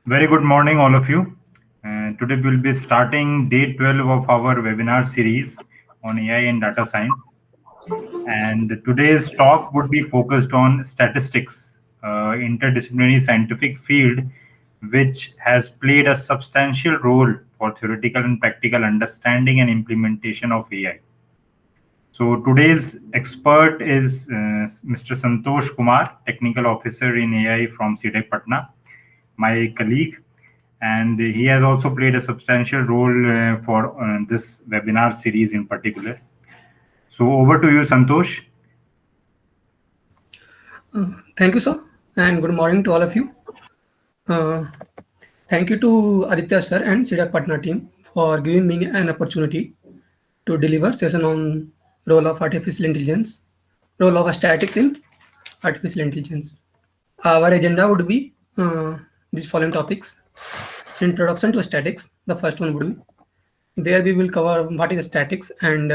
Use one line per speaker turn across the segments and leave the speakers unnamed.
Very good morning, all of you. Today we'll be starting day 12 of our webinar series on AI and data science. And today's talk would be focused on statistics, interdisciplinary scientific field, which has played a substantial role for theoretical and practical understanding and implementation of AI. So today's expert is Mr. Santosh Kumar, Technical Officer in AI from CDEC Patna, my colleague, and he has also played a substantial role for this webinar series in particular. So over to you, Santosh.
Thank you, sir, and good morning to all of you. Uh, Thank you to Aditya sir and CDAC Patna team for giving me an opportunity to deliver session on role of artificial intelligence, role of statics in artificial intelligence. Our agenda would be these following topics: introduction to statics. The first one would be there we will cover what is statics and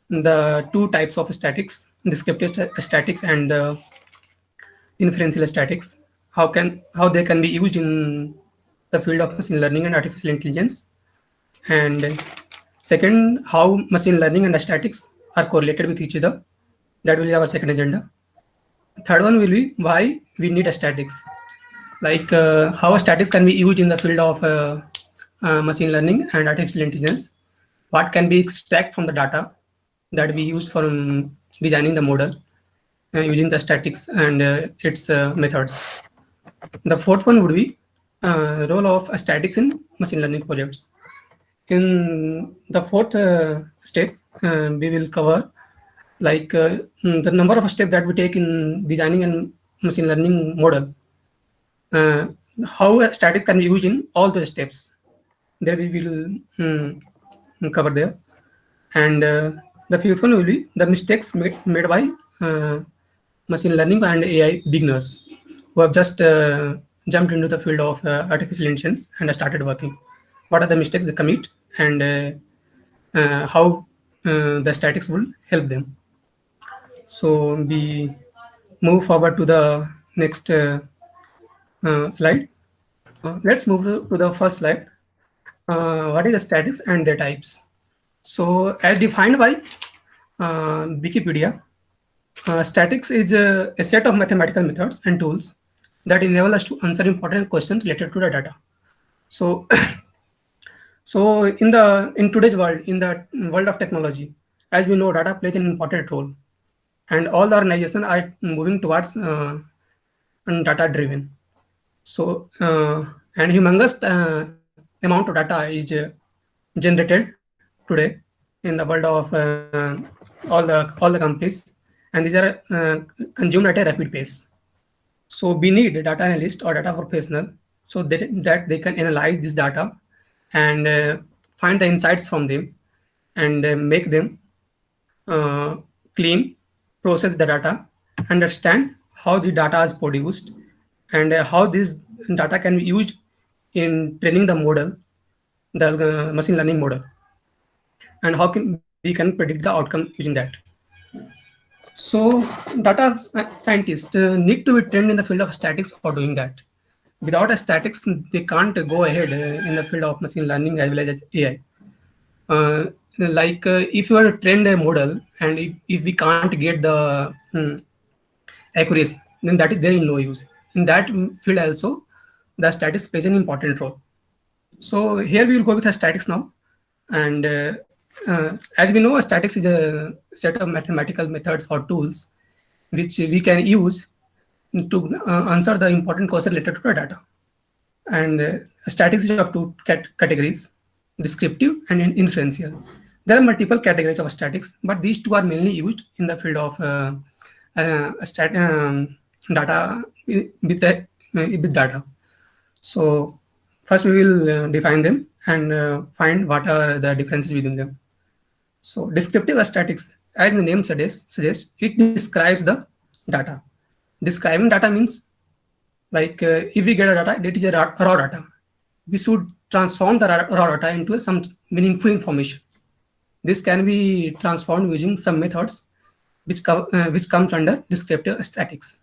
the two types of statics: descriptive statics and inferential statics, how they can be used in the field of machine learning and artificial intelligence, and second, how machine learning and statics are correlated with each other. That will be our second agenda. Third one will be why we need statics, like how statics can be used in the field of machine learning and artificial intelligence, what can be extract from the data that we use for designing the model using the statics and its methods. The fourth one would be role of statics in machine learning projects. In the fourth step, we will cover like the number of steps that we take in designing a machine learning model. Uh, how a static can be used in all the steps. There we will cover there. And the fifth one will be the mistakes made by machine learning and AI beginners who have just jumped into the field of artificial intelligence and started working. What are the mistakes they commit and how the statics will help them. So we move forward to the next slide. Let's move to the first slide. What is the statics and their types? So as defined by Wikipedia, statics is a set of mathematical methods and tools that enable us to answer important questions related to the data. So, so in today's world, in the world of technology, as we know, data plays an important role, and all the organizations are moving towards data driven. So, and humongous amount of data is generated today in the world of all the companies, and these are consumed at a rapid pace. So we need a data analyst or data professional so that they can analyze this data and find the insights from them and make them clean, process the data, understand how the data is produced, and how this data can be used in training the model, the machine learning model, and how we can predict the outcome using that. So data scientists need to be trained in the field of statics for doing that. Without a statics, they can't go ahead in the field of machine learning as well as AI. If you are trained a model and if we can't get the accuracy, then that is there is no use. In that field also, the statics plays an important role. So here we will go with the statics now. And as we know, statics is a set of mathematical methods or tools which we can use to answer the important question related to the data. And statics is of two categories: descriptive and inferential. There are multiple categories of statics, but these two are mainly used in the field of data with data. So first we will define them and find what are the differences within them. So descriptive statics, as the name suggests, it describes the data. Describing data means like if we get a data, it is a raw data. We should transform the raw data into some meaningful information. This can be transformed using some methods which comes under descriptive statics.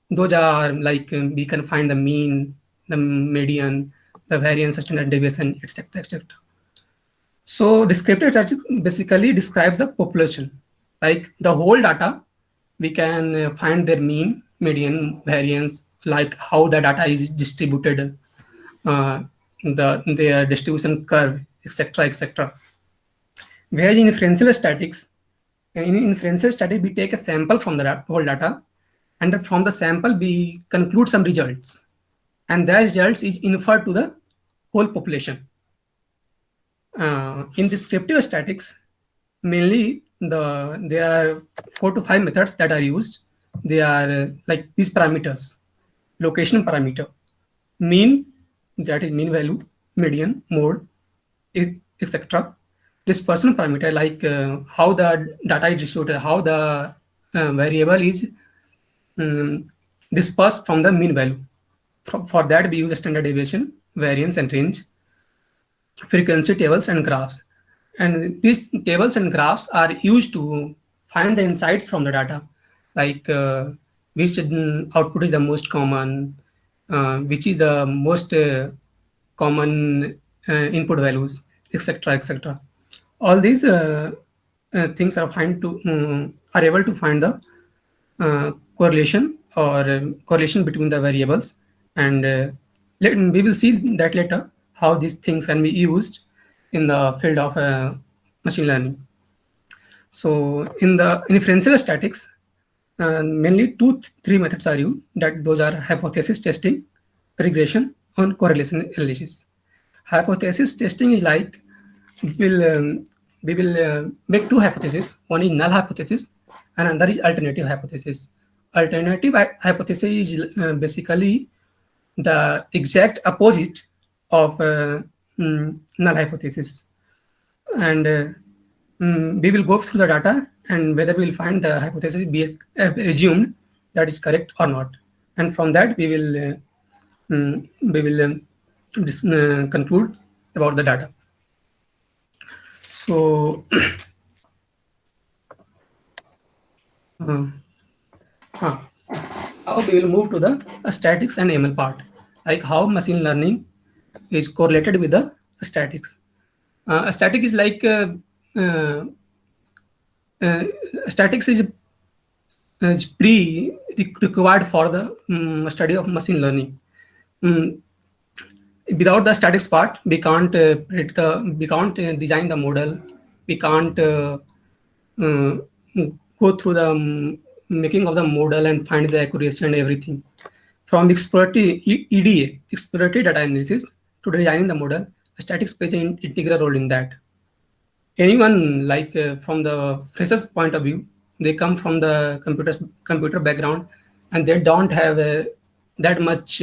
Those are like we can find the mean, the median, the variance, standard deviation, etc., etc. So descriptive statistics basically describes the population, like the whole data. We can find their mean, median, variance, like how the data is distributed, their distribution curve, etc., etc. Where in inferential statistics, we take a sample from the whole data, and from the sample we conclude some results, and that results is inferred to the whole population. In descriptive statistics, mainly there are 4 to 5 methods that are used. They are like these parameters: location parameter, mean, that is mean value, median, mode, etc. Dispersion parameter, like how the data is distributed, how the variable is dispersed from the mean value. For that, we use standard deviation, variance, and range. Frequency tables and graphs. And these tables and graphs are used to find the insights from the data, like which output is the most common, which is the most common input values, etc., etc. All these things are are able to find the correlation or correlation between the variables, and we will see that later how these things can be used in the field of machine learning. So in the inferential statistics, mainly three methods are used. Those are hypothesis testing, regression, and correlation analysis. Hypothesis testing is like we will make two hypotheses. One is null hypothesis, and another is alternative hypothesis. Alternative hypothesis is basically the exact opposite of null hypothesis, and we will go through the data and whether we will find the hypothesis be assumed that is correct or not, and from that we will conclude about the data. So now we will move to the statistics and ML part, like how machine learning is correlated with the statistics. Static is like statistics is required for the study of machine learning. Without the statistics part, we can't design the model. We can't go through the making of the model and find the accuracy and everything. From exploratory EDA, exploratory data analysis, to designing the model, statistics plays an integral role in that. Anyone, like from the freshers point of view, they come from the computer background and they don't have that much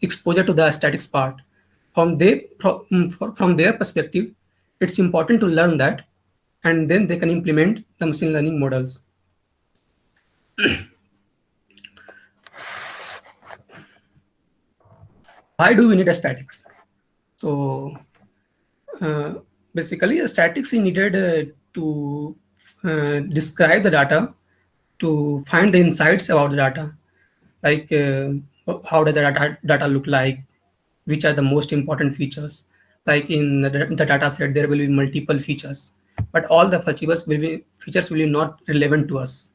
exposure to the statistics part. From their perspective, it's important to learn that, and then they can implement the machine learning models. Why do we need a statistics? So basically, statistics is needed to describe the data, to find the insights about the data, like how does the data look like, which are the most important features. Like in the data set, there will be multiple features, but all the features will be not relevant to us.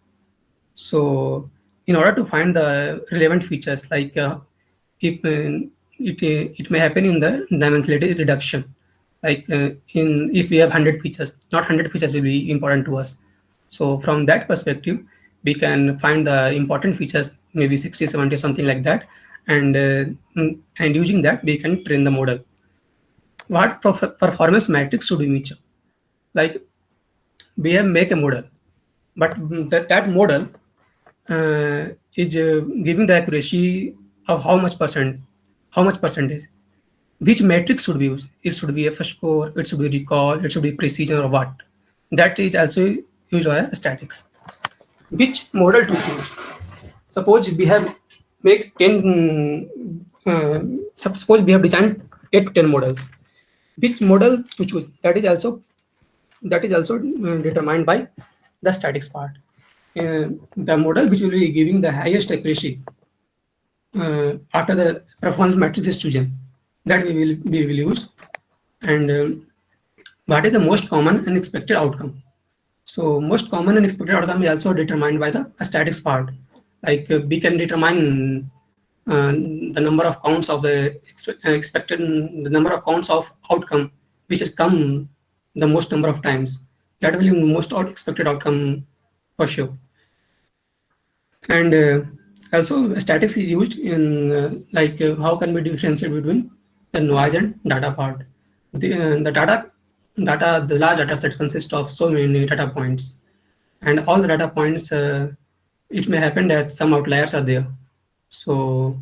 So in order to find the relevant features, like if it may happen in the dimensionality reduction, like if we have 100 features, not 100 features will be important to us. So from that perspective, we can find the important features, maybe 60, 70, something like that, and using that we can train the model. What performance metrics should we measure? Like we have make a model, but that model is giving the accuracy of how much percentage. Which metrics should be used? It should be F score, it should be recall, it should be precision, or what? That is also used by statistics. Which model to choose? Suppose we have make 10. Suppose we have designed 8 to 10 models. Which model to choose? That is also determined by the statistics part. The model which will be giving the highest accuracy after the performance matrix is chosen, that we will use. And what is the most common and expected outcome? So most common and expected outcome is also determined by the statics part. Like we can determine the number of counts of the expected, the number of counts of outcome which has come the most number of times. That will be most expected outcome for sure. And also statics is used in how can we differentiate between the noise and data part. The the large data set consists of so many data points, and all the data points, it may happen that some outliers are there. So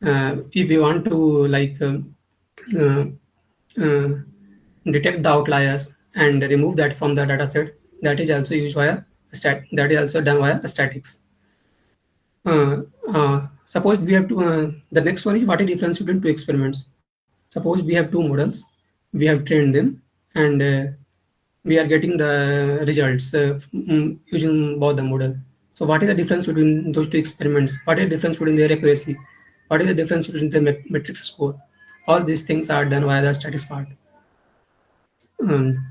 if we want to uh, uh, detect the outliers and remove that from the data set, that is also used via that is also done via statics. Suppose we have the next one is what is the difference between two experiments. Suppose we have two models, we have trained them, and we are getting the results using both the model. So what is the difference between those two experiments? What is the difference between their accuracy? What is the difference between the metrics score? All these things are done via the statistics part. Um,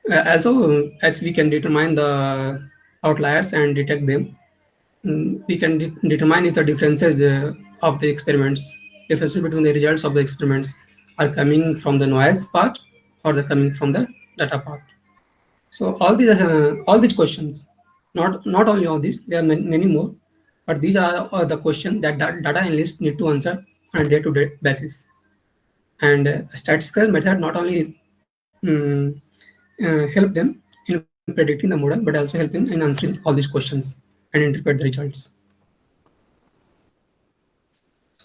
Also, as we can determine the outliers and detect them, we can determine if the differences of the experiments, differences between the results of the experiments are coming from the noise part or the coming from the data part. So all these questions, not only all these, there are many more, but these are the questions that data analysts need to answer on a day-to-day basis. And statistical method not only help them in predicting the model, but also help in answering all these questions and interpret the results.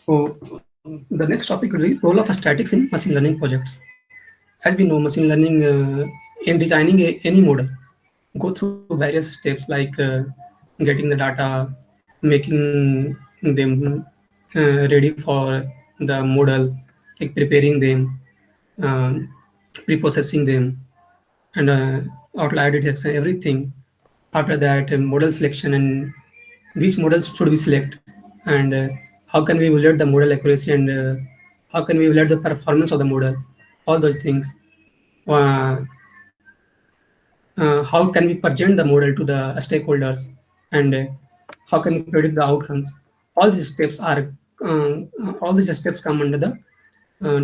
So the next topic will be role of statics in machine learning projects. As we know, machine learning in designing any model go through various steps like getting the data, making them ready for the model, like preparing them, um, pre-processing them, and outlier detection, everything. After that, model selection and which models should we select, and how can we evaluate the model accuracy, and how can we evaluate the performance of the model, all those things. Uh, how can we present the model to the stakeholders, and how can we predict the outcomes. All these steps are all these steps come under the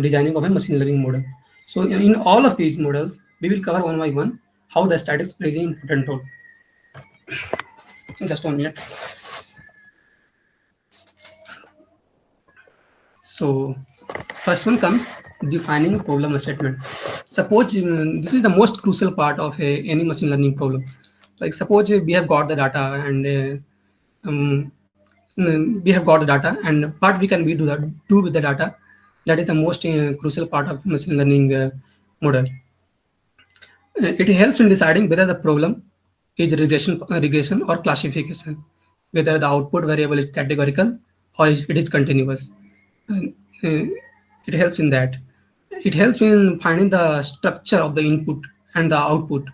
designing of a machine learning model. So in all of these models, we will cover one by one how the statistics plays an important role. Just 1 minute. So first one comes defining a problem statement. Suppose this is the most crucial part of any machine learning problem. Like suppose we have got the data, and we have got the data, and what we can do with the data. That is the most crucial part of machine learning model. It helps in deciding whether the problem is regression or classification, whether the output variable is categorical or it is continuous. And, it helps in that. It helps in finding the structure of the input and the output,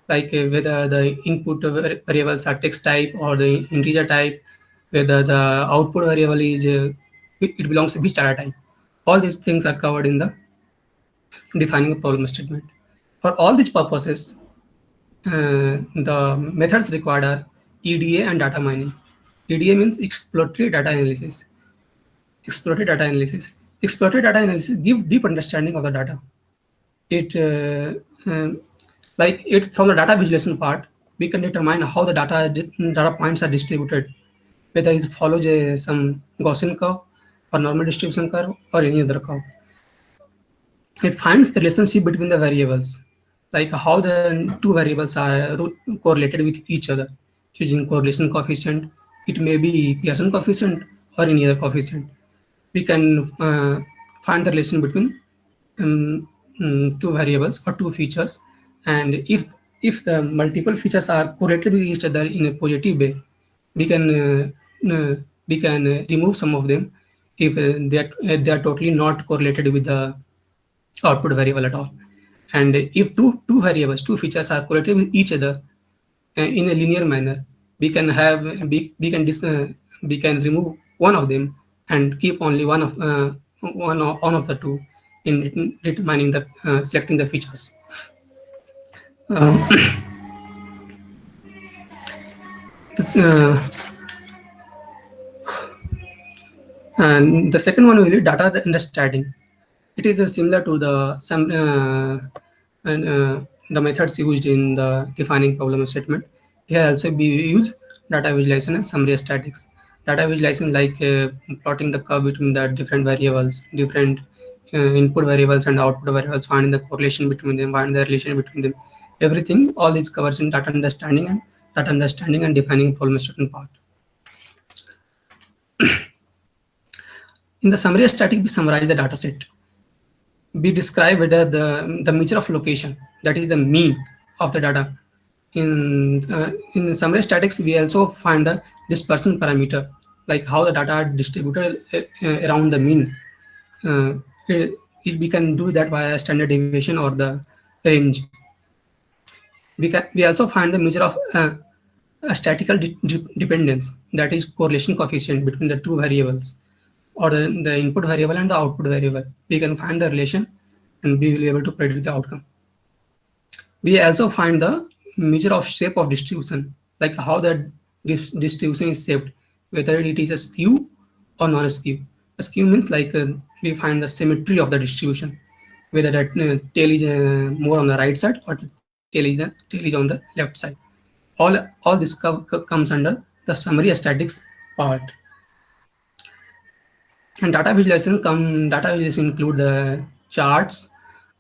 like whether the input variables are text type or the integer type, whether the output variable is it belongs to which data type. All these things are covered in the defining a problem statement. For all these purposes, the methods required are EDA and data mining. EDA means exploratory data analysis. Exploratory data analysis. Exploratory data analysis give deep understanding of the data. It like it from the data visualization part, we can determine how the data points are distributed, whether it follows some Gaussian curve or normal distribution curve or any other curve. It finds the relationship between the variables, like how the two variables are correlated with each other using correlation coefficient. It may be Pearson coefficient or any other coefficient. We can find the relation between two variables or two features, and if the multiple features are correlated with each other in a positive way, we can remove some of them if they are totally not correlated with the output variable at all. And if two variables, two features are correlated with each other in a linear manner, we can have we can remove one of them and keep only one of the two in determining the selecting the features. Um, this, and the second one will be data understanding. It is similar to the methods used in the defining problem statement. Here also we use data visualization and summary statics. Data visualization like plotting the curve between the different variables, different input variables and output variables, finding the correlation between them, finding the relation between them. Everything, all this covers in data understanding and defining problem statement part. In the summary static, we summarize the data set. We describe whether the measure of location, that is the mean of the data. In summary statics, we also find the dispersion parameter, like how the data are distributed around the mean. We can do that by a standard deviation or the range. We also find the measure of a statistical dependence, that is correlation coefficient between the two variables, or the input variable and the output variable. We can find the relation and we will be able to predict the outcome. We also find the measure of shape of distribution, like how the distribution is shaped, whether it is a skew or non-skew. A skew means like we find the symmetry of the distribution, whether that tail is more on the right side or tail is on the left side. All this comes under the summary statics part. And data visualization include the charts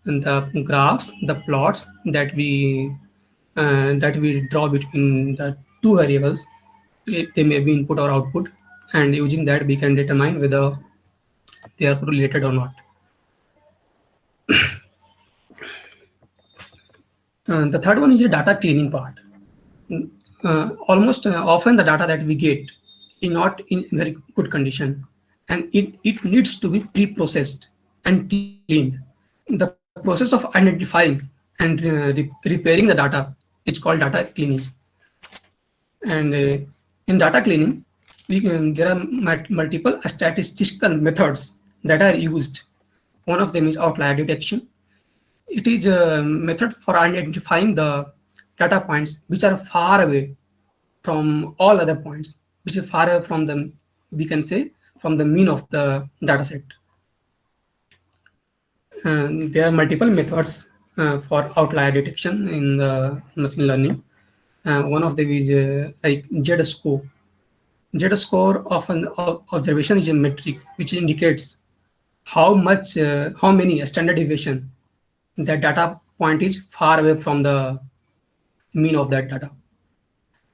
and the graphs, the plots that we draw between the two variables. They may be input or output, and using that we can determine whether they are related or not. The third one is the data cleaning part. Almost often the data that we get is not in very good condition, and it needs to be pre-processed and cleaned. The process of identifying and repairing the data is called data cleaning. And in data cleaning, there are multiple statistical methods that are used. One of them is outlier detection. It is a method for identifying the data points which are far away from all other points, which is far away from the, we can say, from the mean of the data set. And there are multiple methods for outlier detection in the machine learning. One of them is like Z-score. Z-score of an observation is a metric which indicates how many standard deviation that data point is far away from the mean of that data.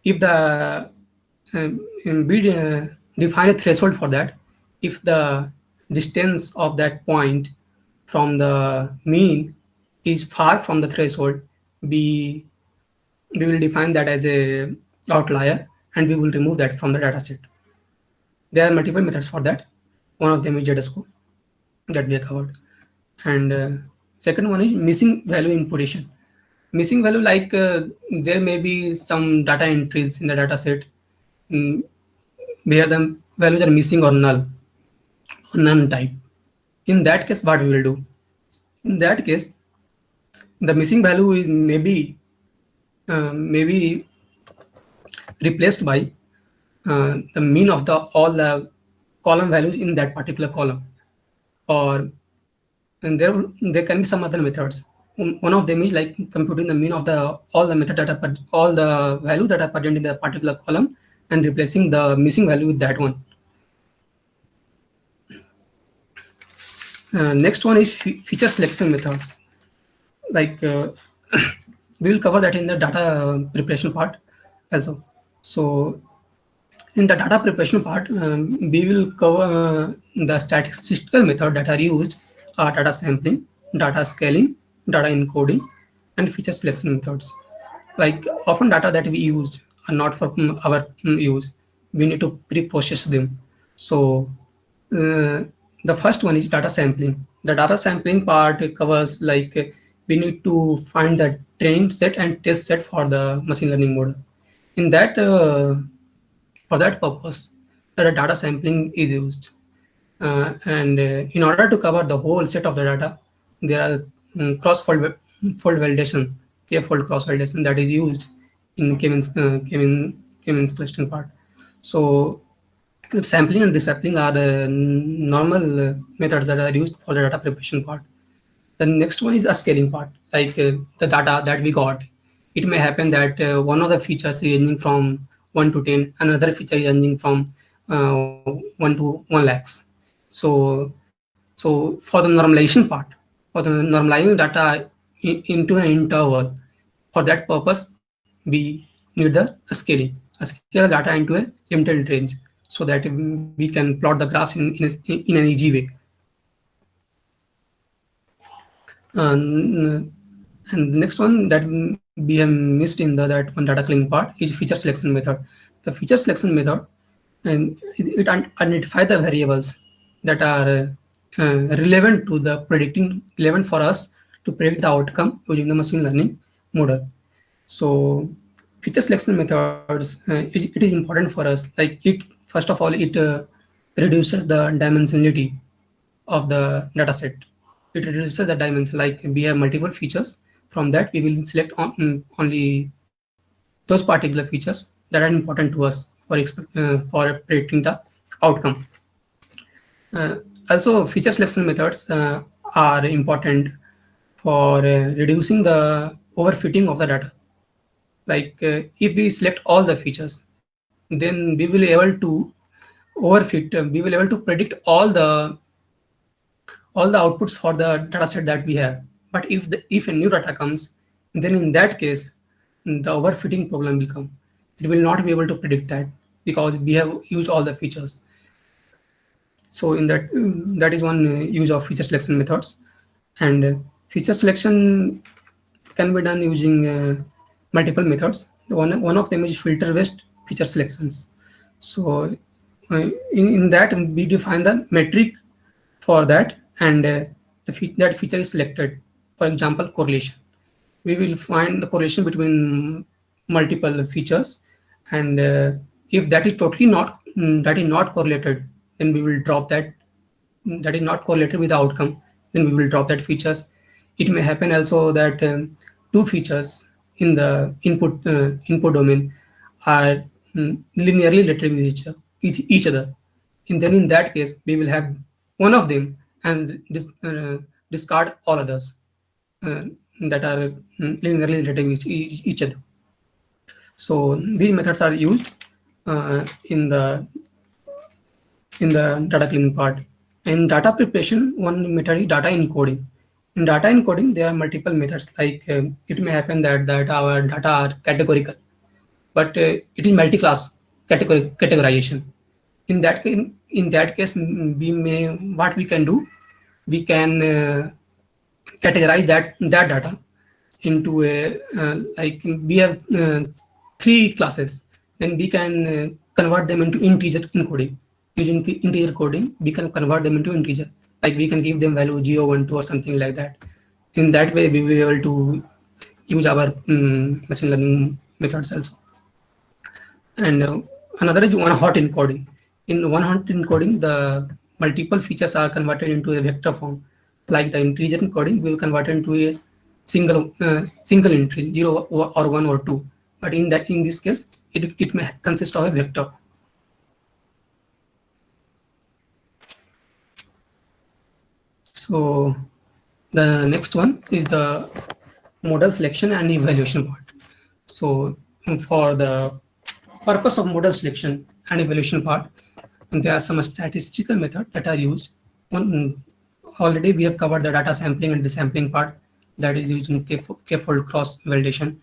If the we define a threshold for that, if the distance of that point from the mean is far from the threshold, we will define that as a outlier and we will remove that from the data set. There are multiple methods for that. One of them is Z-score that we have covered. And second one is missing value imputation. Missing value, like there may be some data entries in the data set where the values are missing or null or none type. In that case, what we will do? In that case, the missing value is maybe replaced by the mean of all the column values in that particular column, or and there can be some other methods. One of them is like computing the mean of all the value that are present in the particular column and replacing the missing value with that one. Next one is feature selection methods. Like we will cover that in the data preparation part also. So in the data preparation part, we will cover the statistical method that are used are data sampling, data scaling, data encoding, and feature selection methods. Like often data that we use are not for our use. We need to pre-process them. So the first one is data sampling. The data sampling part covers like we need to find the training set and test set for the machine learning model. In that, for that purpose, the data sampling is used. And in order to cover the whole set of the data, there are fold validation, k-fold cross validation that is used in K-means clustering part. So sampling and desampling are the normal methods that are used for the data preparation part. The next one is a scaling part, like the data that we got. It may happen that one of the features is ranging from 1 to 10, another feature is ranging from 1 to 1 lakhs. So for the normalization part, for the normalizing data into an interval, for that purpose, we need the scaling. Scale the data into a limited range so that we can plot the graphs in an easy way. And, and the next one that we have missed in that one data cleaning part is feature selection method. The feature selection method, and it identifies the variables that are relevant to the relevant for us to predict the outcome using the machine learning model. So feature selection methods, it is important for us. Like it, first of all, it reduces the dimensionality of the data set. It reduces the dimension, like we have multiple features. From that, we will select only those particular features that are important to us for predicting the outcome. Also, feature selection methods are important for reducing the overfitting of the data. Like if we select all the features, then we will able to overfit. We will able to predict all the outputs for the data set that we have. But if a new data comes, then in that case, the overfitting problem will come. It will not be able to predict that because we have used all the features. So in that is one use of feature selection methods. And feature selection can be done using multiple methods. One of them is filter-based feature selections. So in that we define the metric for that, and that feature is selected. For example, correlation. We will find the correlation between multiple features, and if that is totally not that is not correlated, then we will drop that. That is not correlated with the outcome, then we will drop that features. It may happen also that two features in the input domain are linearly related with each other, and then in that case we will have one of them and discard all others uh, that are linearly related with each other. So these methods are used uh, in the data cleaning part. In data preparation, one method is data encoding. In data encoding, there are multiple methods. Like it may happen that our data are categorical, but it is multi-class categorization. In that case, what we can do, we can categorize that data into a like we have three classes. Then we can convert them into integer encoding. Using integer coding, we can convert them into integer. Like we can give them value 0, 1, 2 or something like that. In that way, we will be able to use our machine learning methods also. And another is one hot encoding. In one hot encoding, the multiple features are converted into a vector form. Like the integer encoding, we will convert into a single entry, 0 or 1 or 2. But in this case, it may consist of a vector. So the next one is the model selection and evaluation part. So for the purpose of model selection and evaluation part, there are some statistical methods that are used. Already we have covered the data sampling and desampling part, that is using k-fold cross validation,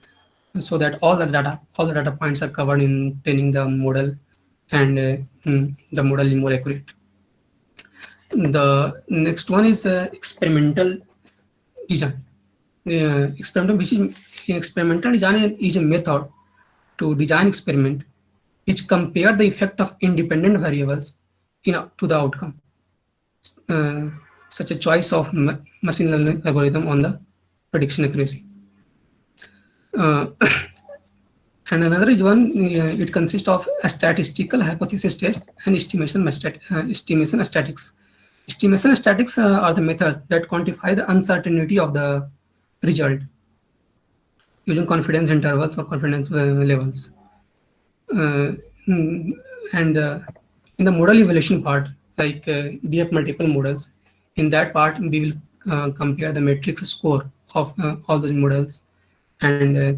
so that all the data points are covered in training the model, and the model is more accurate. The next one is experimental design. Experimental design is a method to design experiment which compare the effect of independent variables to the outcome, such a choice of machine learning algorithm on the prediction accuracy. Uh, And another is one, it consists of a statistical hypothesis test and estimation statics. Estimation statics are the methods that quantify the uncertainty of the result using confidence intervals or confidence levels. Uh, mm, and in the model evaluation part, like we have multiple models. In that part, we will compare the matrix score of all those models, and the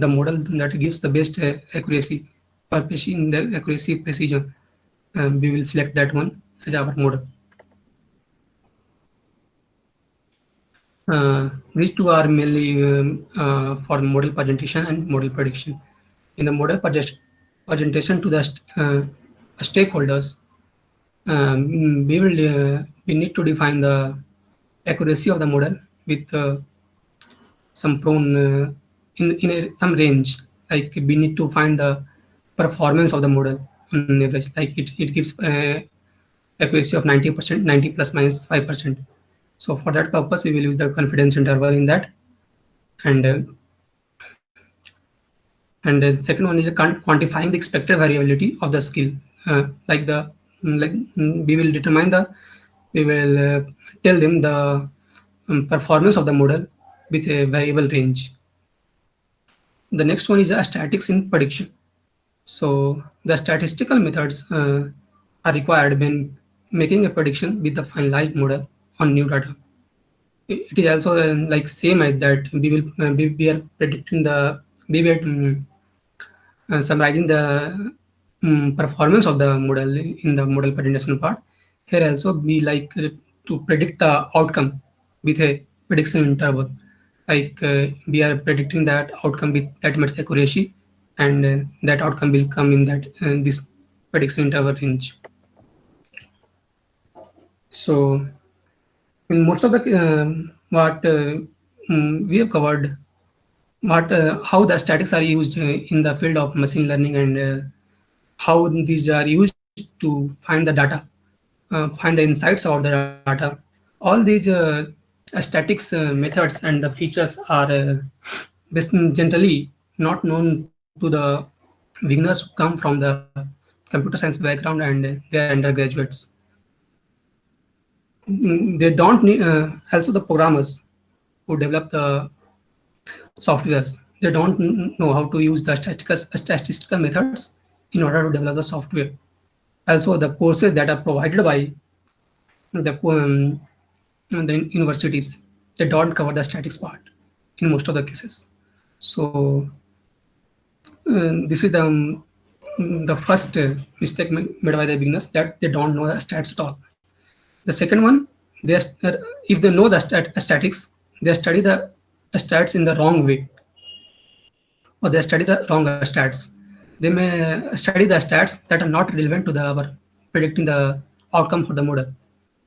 model that gives the best accuracy or the accuracy precision. We will select that one as our model. These two are mainly for model presentation and model prediction. In the model presentation to the stakeholders, we need to define the accuracy of the model with some prone some range. Like we need to find the performance of the model on average. Like it gives accuracy of 90%, 90 plus minus 5%. So for that purpose, we will use the confidence interval in that. And the second one is quantifying the expected variability of the skill. We will determine we will tell them the performance of the model with a variable range. The next one is statics in prediction. So the statistical methods are required when making a prediction with the finalized model on new data. It is also like same as that we are predicting we are summarizing the performance of the model in the model presentation part. Here also we like to predict the outcome with a prediction interval. Like we are predicting that outcome with that much accuracy, and that outcome will come in that this prediction interval range. So in most of the what we have covered, how the statics are used in the field of machine learning, and how these are used to find the data, find the insights about the data. All these statics methods and the features are generally not known to the beginners who come from the computer science background and they are undergraduates. They don't need, also the programmers who develop the softwares, they don't know how to use the statistical methods in order to develop the software. Also, the courses that are provided by the universities, they don't cover the statics part in most of the cases. So this is the first mistake made by the beginners, that they don't know the stats at all. The second one, if they know the statics, they study the stats in the wrong way, or they study the wrong stats. They may study the stats that are not relevant to our predicting the outcome for the model.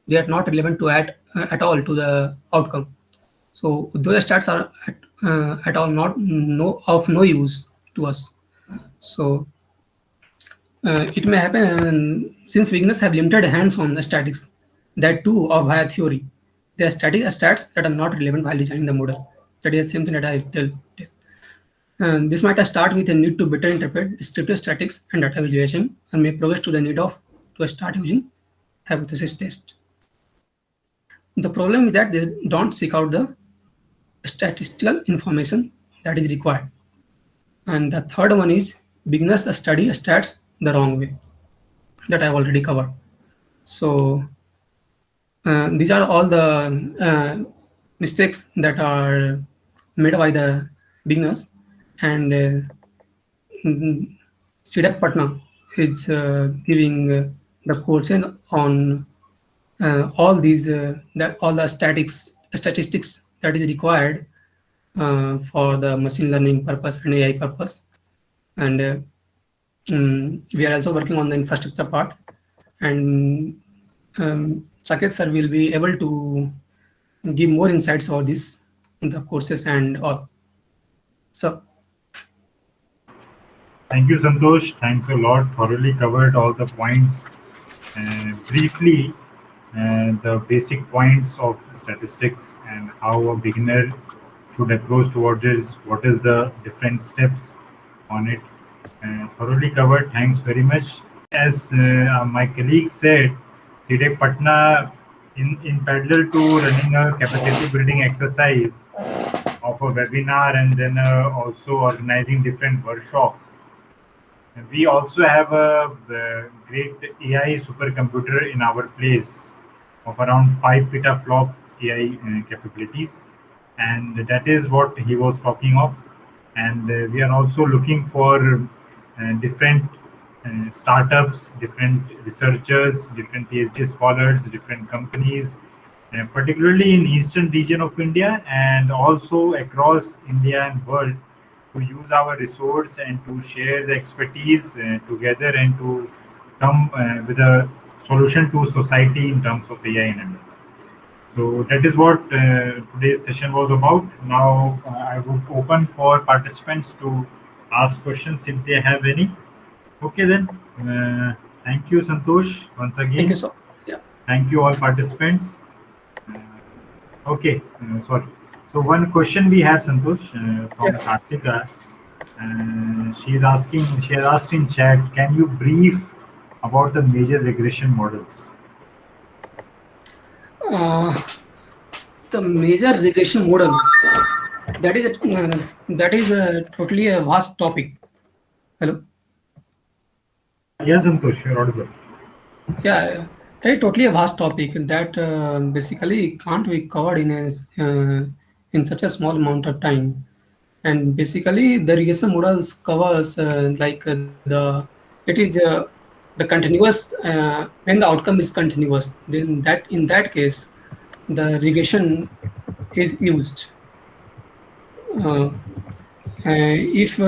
They are not relevant to at all to the outcome. So those stats are at all not of no use to us. So it may happen since beginners have limited hands on the statics, that too of via theory. They study stats that are not relevant while designing the model. That is the same thing that I tell. This might start with a need to better interpret descriptive statistics and data visualization, and may progress to the need to start using hypothesis test. The problem is that they don't seek out the statistical information that is required. And the third one is beginners study stats the wrong way, that I've already covered. So these are all the mistakes that are made by the beginners, and CDAC Patna is giving the course on all these all the statistics that is required for the machine learning purpose and AI purpose. And we are also working on the infrastructure part, and Saket sir will be able to give more insights about this in the courses and all. So
Thank you, Santosh. Thanks a lot. Thoroughly covered all the points. Briefly, the basic points of statistics and how a beginner should approach towards this, what is the different steps on it. Thoroughly covered. Thanks very much. As my colleague said, CDEC Patna, in parallel to running a capacity building exercise of a webinar and then also organizing different workshops, we also have a great AI supercomputer in our place of around 5 petaflop AI capabilities, and that is what he was talking of. And we are also looking for different startups, different researchers, different PhD scholars, different companies, particularly in eastern region of India and also across India and world, to use our resource and to share the expertise together and to come with a solution to society in terms of AI and ML. So that is what today's session was about. Now I would open for participants to ask questions if they have any. Okay then. Thank you, Santosh, once again.
Thank you, sir. Yeah.
Thank you all participants. Okay, sorry. So one question we have, Santosh, from
Yeah.
Kartika. She has asked in chat, can you brief about the major regression models?
Uh, the major regression models, that is totally a vast topic. Hello.
Yes, Santosh, you're audible.
Yeah, that is totally a vast topic that basically can't be covered in such a small amount of time. And basically, the regression models covers it is the continuous when the outcome is continuous. Then that in that case, the regression is used. Uh, if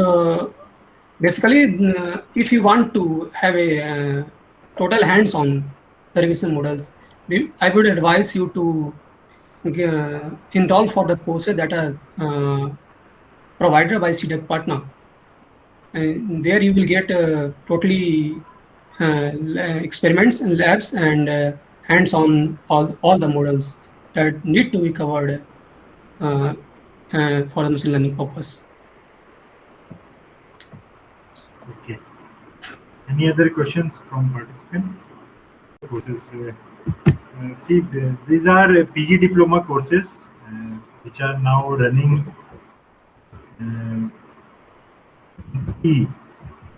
basically if you want to have a total hands-on regression models, I would advise you to enroll for the courses that are provided by CDEC Patna. And there you will get totally experiments and labs and hands-on all the models that need to be covered uh, for the machine learning purpose.
Okay. Any other questions from participants? Courses. These are PG diploma courses which are now running uh,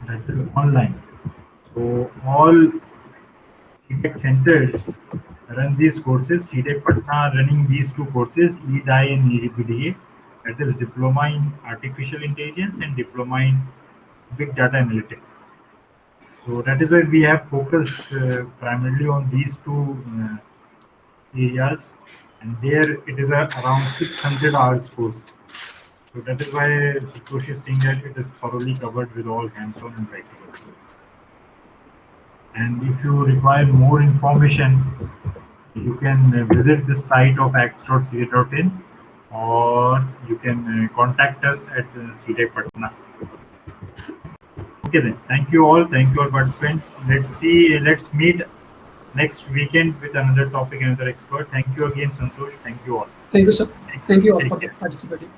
that is online. So all CDEC centers run these courses. CDEC Patna running these two courses, EDI and EDBDA. That is Diploma in Artificial Intelligence and Diploma in Big Data Analytics. So that is why we have focused primarily on these two areas, and there it is around 600 hours course. So that is why Sutosh is saying that it is thoroughly covered with all hands-on and practicals. And if you require more information, you can visit the site of acts.ca.in, or you can contact us at CDEC Patna. Okay then. Thank you all. Thank you all participants. Let's meet next weekend with another topic, another expert. Thank you again, Santosh. Thank you all.
Thank you, sir. Thank you all
Take
for
care.
participating.